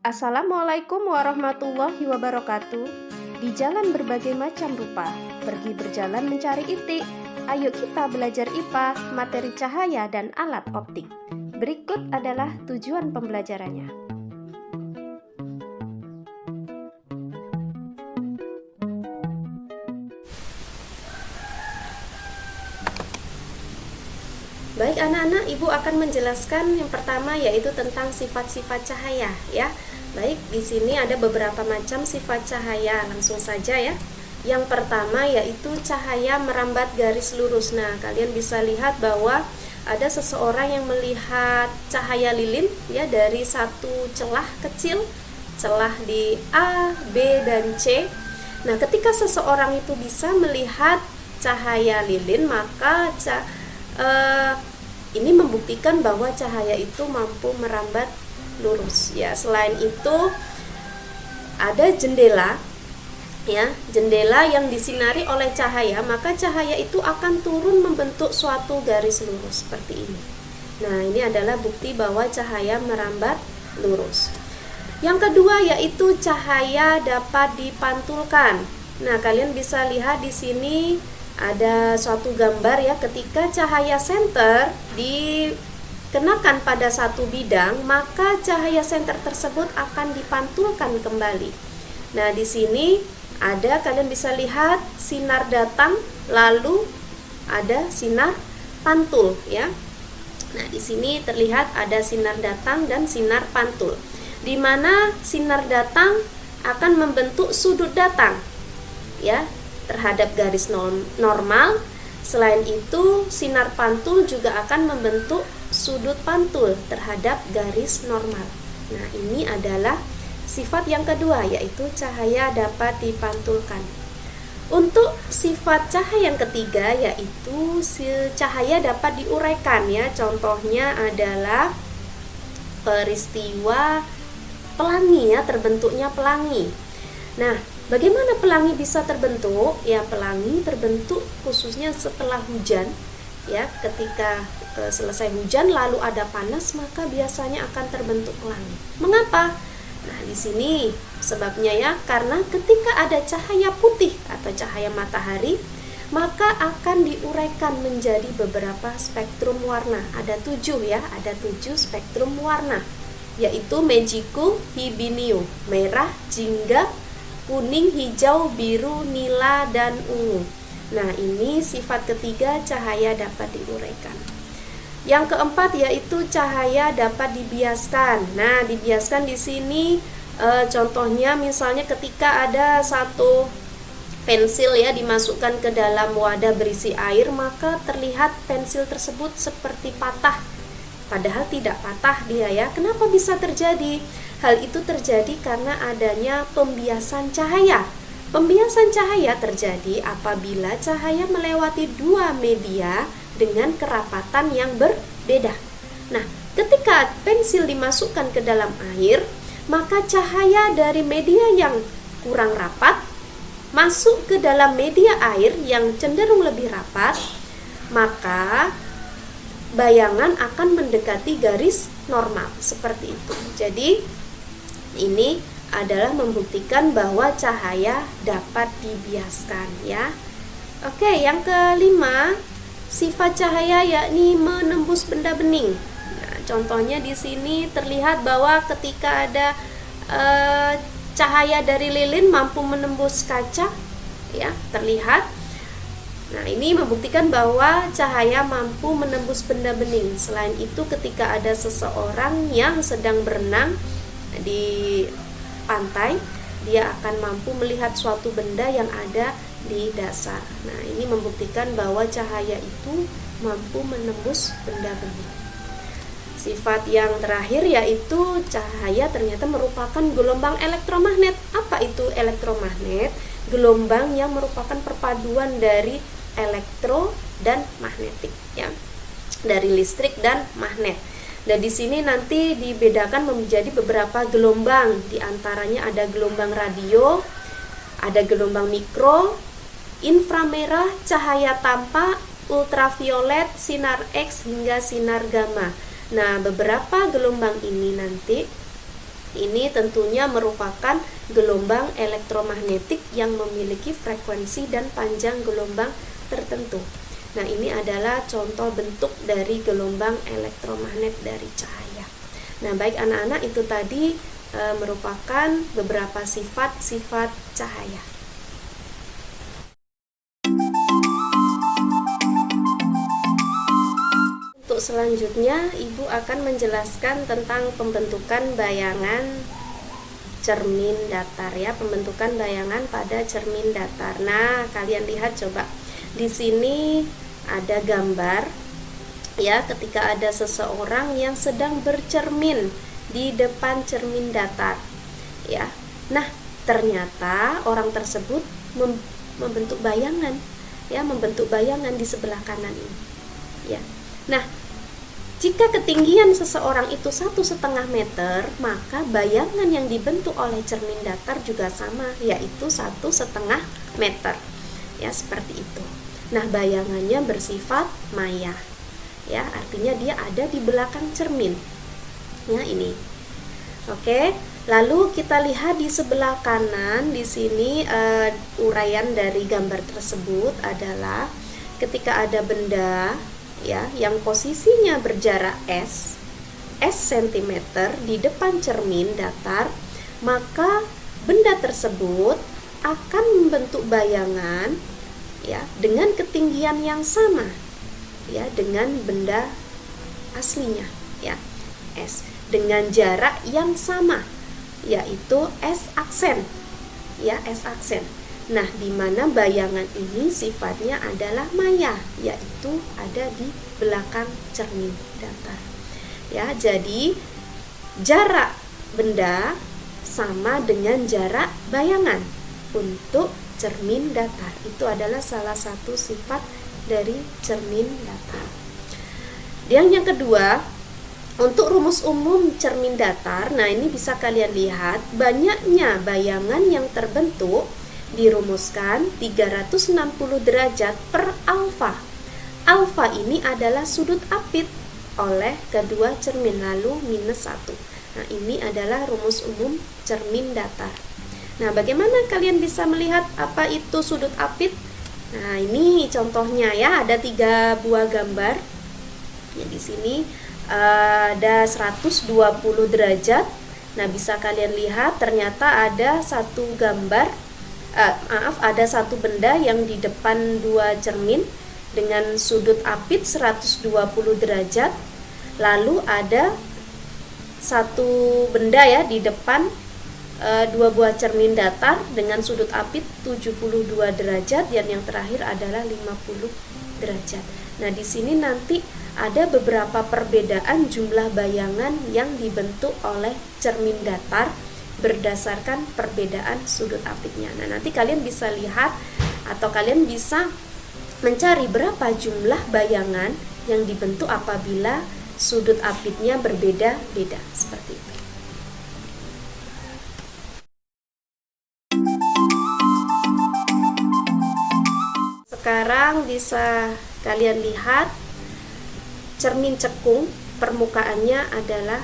Assalamualaikum warahmatullahi wabarakatuh. Di jalan berbagai macam rupa, pergi berjalan mencari itik. Ayo kita belajar IPA, materi cahaya dan alat optik. Berikut adalah tujuan pembelajarannya. Baik anak-anak, Ibu akan menjelaskan yang pertama yaitu tentang sifat-sifat cahaya ya. Baik, di sini ada beberapa macam sifat cahaya, langsung saja ya. Yang pertama yaitu cahaya merambat garis lurus. Nah, kalian bisa lihat bahwa ada seseorang yang melihat cahaya lilin ya dari satu celah kecil, celah di A, B, dan C. Nah, ketika seseorang itu bisa melihat cahaya lilin, maka ini membuktikan bahwa cahaya itu mampu merambat lurus ya. Selain itu ada jendela ya, jendela yang disinari oleh cahaya, maka cahaya itu akan turun membentuk suatu garis lurus seperti ini. Nah, ini adalah bukti bahwa cahaya merambat lurus. Yang kedua yaitu cahaya dapat dipantulkan. Nah, kalian bisa lihat di sini ada suatu gambar ya, ketika cahaya senter dikenakan pada satu bidang, maka cahaya senter tersebut akan dipantulkan kembali. Nah, di sini ada, kalian bisa lihat sinar datang, lalu ada sinar pantul ya. Nah, di sini terlihat ada sinar datang dan sinar pantul, di mana sinar datang akan membentuk sudut datang ya terhadap garis normal. Selain itu, sinar pantul juga akan membentuk sudut pantul terhadap garis normal. Nah, ini adalah sifat yang kedua, yaitu cahaya dapat dipantulkan. Untuk sifat cahaya yang ketiga, yaitu cahaya dapat diuraikan ya. Contohnya adalah peristiwa pelangi ya, terbentuknya pelangi. Nah, bagaimana pelangi bisa terbentuk? Ya, pelangi terbentuk khususnya setelah hujan ya. Ketika selesai hujan lalu ada panas, maka biasanya akan terbentuk pelangi. Mengapa? Nah, di sini sebabnya ya, karena ketika ada cahaya putih atau cahaya matahari, maka akan diuraikan menjadi beberapa spektrum warna. Ada 7 ya, ada 7 spektrum warna, yaitu Magicu, Hibiniu, merah, jingga, kuning, hijau, biru, nila, dan ungu. Nah, ini sifat ketiga cahaya dapat diuraikan. Yang keempat yaitu cahaya dapat dibiaskan. Nah, dibiaskan di sini contohnya misalnya ketika ada satu pensil ya dimasukkan ke dalam wadah berisi air, maka terlihat pensil tersebut seperti patah. Padahal tidak patah dia ya. Kenapa bisa terjadi? Hal itu terjadi karena adanya pembiasan cahaya. Pembiasan cahaya terjadi apabila cahaya melewati dua media dengan kerapatan yang berbeda. Nah, ketika pensil dimasukkan ke dalam air, maka cahaya dari media yang kurang rapat masuk ke dalam media air yang cenderung lebih rapat, maka bayangan akan mendekati garis normal seperti itu. Jadi ini adalah membuktikan bahwa cahaya dapat dibiaskan ya. Oke, yang kelima, sifat cahaya yakni menembus benda bening. Nah, contohnya di sini terlihat bahwa ketika ada cahaya dari lilin mampu menembus kaca ya, terlihat. Nah, ini membuktikan bahwa cahaya mampu menembus benda bening. Selain itu, ketika ada seseorang yang sedang berenang di pantai, dia akan mampu melihat suatu benda yang ada di dasar. Nah, ini membuktikan bahwa cahaya itu mampu menembus benda bening. Sifat yang terakhir yaitu cahaya ternyata merupakan gelombang elektromagnet. Apa itu elektromagnet? Gelombang yang merupakan perpaduan dari elektro dan magnetik ya, dari listrik dan magnet. Dan di sini nanti dibedakan menjadi beberapa gelombang. Di antaranya ada gelombang radio, ada gelombang mikro, inframerah, cahaya tampak, ultraviolet, sinar X hingga sinar gamma. Nah, beberapa gelombang ini nanti Ini tentunya merupakan gelombang elektromagnetik yang memiliki frekuensi dan panjang gelombang tertentu. Nah, ini adalah contoh bentuk dari gelombang elektromagnet dari cahaya. Nah, baik anak-anak, itu tadi merupakan beberapa sifat-sifat cahaya. Untuk selanjutnya, Ibu akan menjelaskan tentang pembentukan bayangan cermin datar ya, pembentukan bayangan pada cermin datar. Nah, kalian lihat coba. Di sini ada gambar ya, ketika ada seseorang yang sedang bercermin di depan cermin datar ya. Nah, ternyata orang tersebut membentuk bayangan ya, membentuk bayangan di sebelah kanan ini ya. Nah, jika ketinggian seseorang itu 1,5 meter, maka bayangan yang dibentuk oleh cermin datar juga sama, yaitu 1,5 meter ya, seperti itu. Nah, bayangannya bersifat maya ya, artinya dia ada di belakang cermin ya, ini. Oke, lalu kita lihat di sebelah kanan. Di sini uraian dari gambar tersebut adalah ketika ada benda ya yang posisinya berjarak S cm di depan cermin datar, maka benda tersebut akan membentuk bayangan ya dengan ketinggian yang sama ya dengan benda aslinya ya, S, dengan jarak yang sama, yaitu S aksen ya, S aksen. Nah, di mana bayangan ini sifatnya adalah maya, yaitu ada di belakang cermin datar ya. Jadi jarak benda sama dengan jarak bayangan untuk cermin datar. Itu adalah salah satu sifat dari cermin datar. Yang kedua, untuk rumus umum cermin datar, nah ini bisa kalian lihat banyaknya bayangan yang terbentuk dirumuskan 360 derajat per alfa. Alfa ini adalah sudut apit oleh kedua cermin, lalu -1. Nah, ini adalah rumus umum cermin datar. Nah, bagaimana kalian bisa melihat apa itu sudut apit? Nah, ini contohnya ya, ada 3 buah gambar. Ya, di sini ada 120 derajat. Nah, bisa kalian lihat ternyata ada satu gambar, ada satu benda yang di depan 2 cermin dengan sudut apit 120 derajat. Lalu ada satu benda ya di depan 2 buah cermin datar dengan sudut apit 72 derajat, dan yang terakhir adalah 50 derajat. Nah, di sini nanti ada beberapa perbedaan jumlah bayangan yang dibentuk oleh cermin datar berdasarkan perbedaan sudut apitnya. Nah, nanti kalian bisa lihat atau kalian bisa mencari berapa jumlah bayangan yang dibentuk apabila sudut apitnya berbeda-beda, seperti itu. Sekarang bisa kalian lihat cermin cekung, permukaannya adalah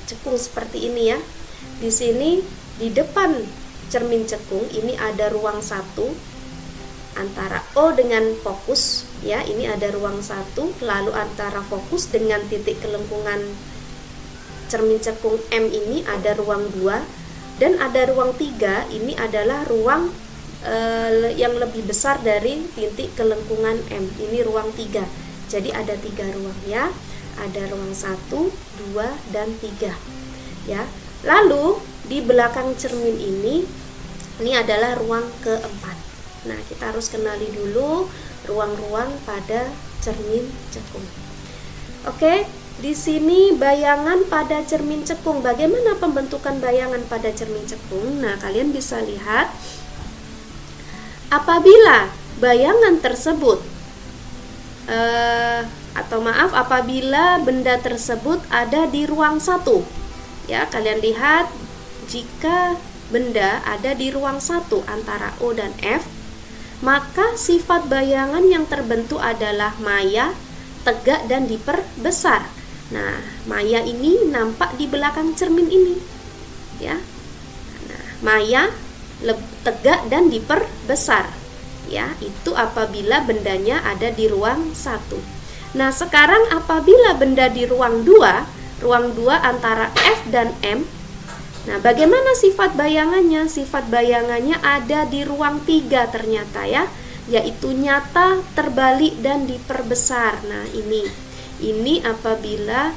cekung seperti ini ya. Di sini di depan cermin cekung ini ada ruang 1 antara O dengan fokus ya, ini ada ruang 1, lalu antara fokus dengan titik kelengkungan cermin cekung M ini ada ruang 2, dan ada ruang 3, ini adalah ruang yang lebih besar dari titik kelengkungan M, ini ruang 3. Jadi ada 3 ruang ya, ada ruang 1, 2, dan 3 ya. Lalu di belakang cermin ini adalah ruang keempat. Nah, kita harus kenali dulu ruang-ruang pada cermin cekung. Oke, di sini bayangan pada cermin cekung. Bagaimana pembentukan bayangan pada cermin cekung? Nah, kalian bisa lihat apabila bayangan tersebut apabila benda tersebut ada di ruang 1 ya, kalian lihat jika benda ada di ruang 1 antara O dan F, maka sifat bayangan yang terbentuk adalah maya, tegak, dan diperbesar. Nah, maya ini nampak di belakang cermin ini maya, tegak dan diperbesar. Ya, itu apabila bendanya ada di ruang 1. Nah, sekarang apabila benda di ruang 2 antara F dan M. Nah, bagaimana sifat bayangannya? Sifat bayangannya ada di ruang 3 ternyata ya, yaitu nyata, terbalik dan diperbesar. Nah, ini apabila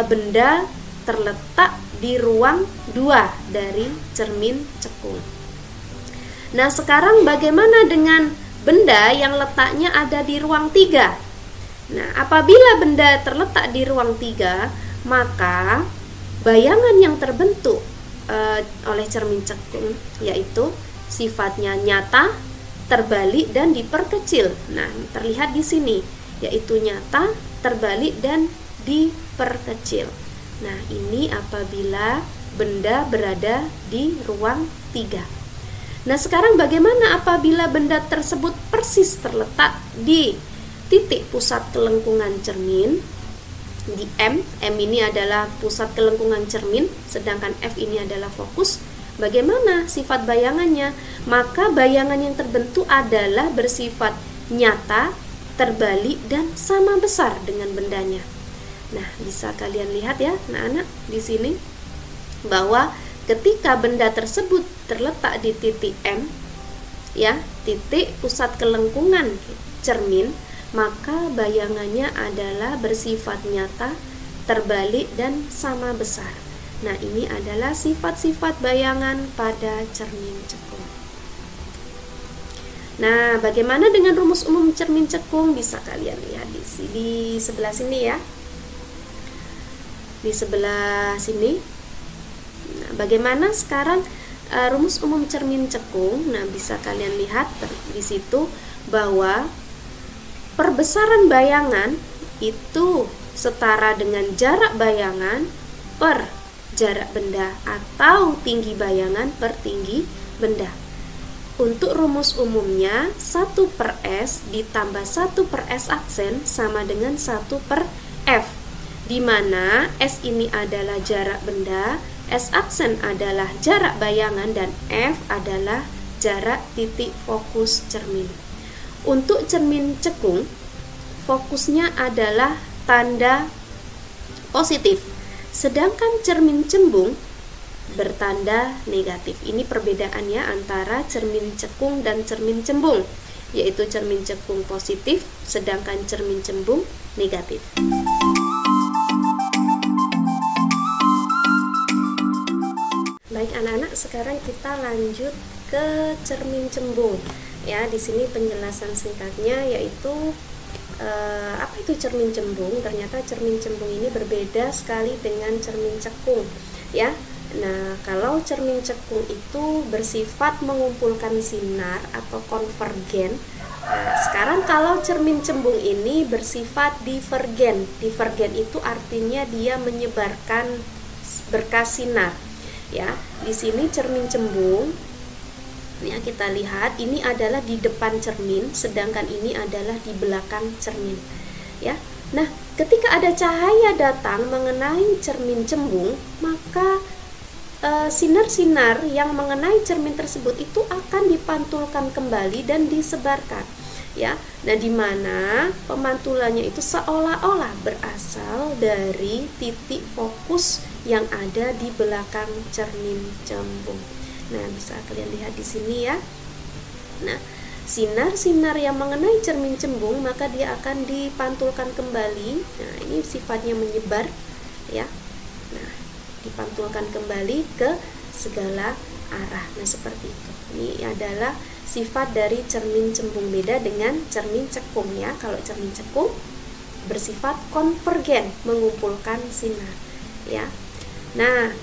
benda terletak di ruang 2 dari cermin cekung. Nah, sekarang bagaimana dengan benda yang letaknya ada di ruang 3? Nah, apabila benda terletak di ruang 3, maka bayangan yang terbentuk oleh cermin cekung yaitu sifatnya nyata, terbalik dan diperkecil. Nah, terlihat di sini yaitu nyata, terbalik dan diperkecil. Nah, ini apabila benda berada di ruang 3. Nah, sekarang bagaimana apabila benda tersebut persis terletak di titik pusat kelengkungan cermin di M. M ini adalah pusat kelengkungan cermin, sedangkan F ini adalah fokus. Bagaimana sifat bayangannya? Maka bayangan yang terbentuk adalah bersifat nyata, terbalik dan sama besar dengan bendanya. Nah, bisa kalian lihat ya, anak-anak di sini bahwa ketika benda tersebut terletak di titik M, ya, titik pusat kelengkungan cermin, maka bayangannya adalah bersifat nyata, terbalik dan sama besar. Nah, ini adalah sifat-sifat bayangan pada cermin cekung. Nah, bagaimana dengan rumus umum cermin cekung? Bisa kalian lihat di sebelah sini ya. Di sebelah sini. Nah, bagaimana sekarang rumus umum cermin cekung? Nah, bisa kalian lihat di situ bahwa perbesaran bayangan itu setara dengan jarak bayangan per jarak benda atau tinggi bayangan per tinggi benda. Untuk rumus umumnya 1/S ditambah 1/S aksen sama dengan 1/F, di mana S ini adalah jarak benda, S aksen adalah jarak bayangan dan F adalah jarak titik fokus cermin. Untuk cermin cekung, fokusnya adalah tanda positif, sedangkan cermin cembung bertanda negatif. Ini perbedaannya antara cermin cekung dan cermin cembung, yaitu cermin cekung positif, sedangkan cermin cembung negatif. Baik anak-anak, sekarang kita lanjut ke cermin cembung. Ya, di sini penjelasan singkatnya yaitu apa itu cermin cembung? Ternyata cermin cembung ini berbeda sekali dengan cermin cekung, ya. Nah, kalau cermin cekung itu bersifat mengumpulkan sinar atau konvergen. Nah, sekarang kalau cermin cembung ini bersifat divergen. Divergen itu artinya dia menyebarkan berkas sinar. Ya, di sini cermin cembung. Ya, kita lihat ini adalah di depan cermin, sedangkan ini adalah di belakang cermin. Ya, nah ketika ada cahaya datang mengenai cermin cembung, maka sinar-sinar yang mengenai cermin tersebut itu akan dipantulkan kembali dan disebarkan. Ya, nah di mana pemantulannya itu seolah-olah berasal dari titik fokus yang ada di belakang cermin cembung. Nah, bisa kalian lihat di sini ya. Nah, sinar-sinar yang mengenai cermin cembung maka dia akan dipantulkan kembali. Nah, ini sifatnya menyebar ya. Nah, dipantulkan kembali ke segala arah. Nah, seperti itu. Ini adalah sifat dari cermin cembung, beda dengan cermin cekung ya. Kalau cermin cekung bersifat konvergen, mengumpulkan sinar ya. Nah,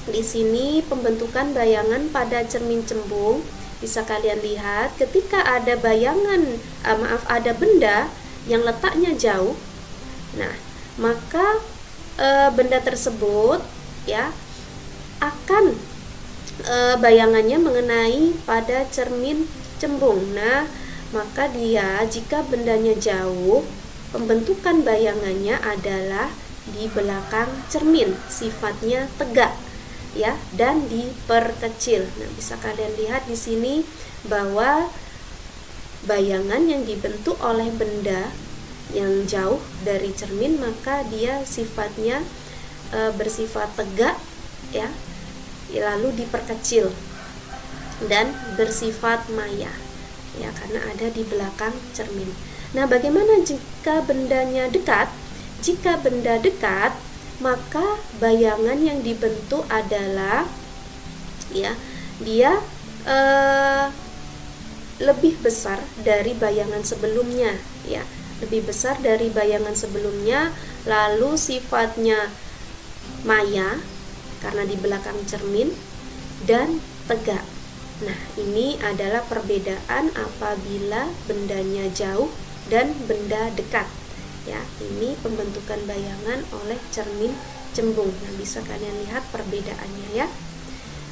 di sini pembentukan bayangan pada cermin cembung bisa kalian lihat ketika ada ada benda yang letaknya jauh. Nah, maka benda tersebut ya akan bayangannya mengenai pada cermin cembung. Nah, maka jika bendanya jauh, pembentukan bayangannya adalah di belakang cermin, sifatnya tegak. ya, dan diperkecil. Nah, bisa kalian lihat di sini bahwa bayangan yang dibentuk oleh benda yang jauh dari cermin maka dia sifatnya bersifat tegak, ya, lalu diperkecil dan bersifat maya, ya, karena ada di belakang cermin. Nah, bagaimana jika bendanya dekat? Jika benda dekat, maka bayangan yang dibentuk adalah, ya, dia lebih besar dari bayangan sebelumnya, ya, lebih besar dari bayangan sebelumnya, lalu sifatnya maya karena di belakang cermin dan tegak. Nah, ini adalah perbedaan apabila bendanya jauh dan benda dekat, ya. Ini pembentukan bayangan oleh cermin cembung. Nah, bisa kalian lihat perbedaannya, ya.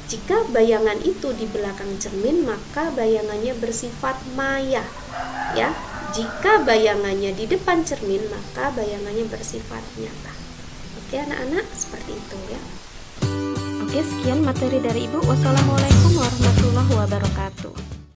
Jika bayangan itu di belakang cermin, maka bayangannya bersifat maya, ya. Jika bayangannya di depan cermin, maka bayangannya bersifat nyata. Oke, anak-anak, seperti itu, ya. Oke, sekian materi dari Ibu. Wassalamualaikum warahmatullahi wabarakatuh.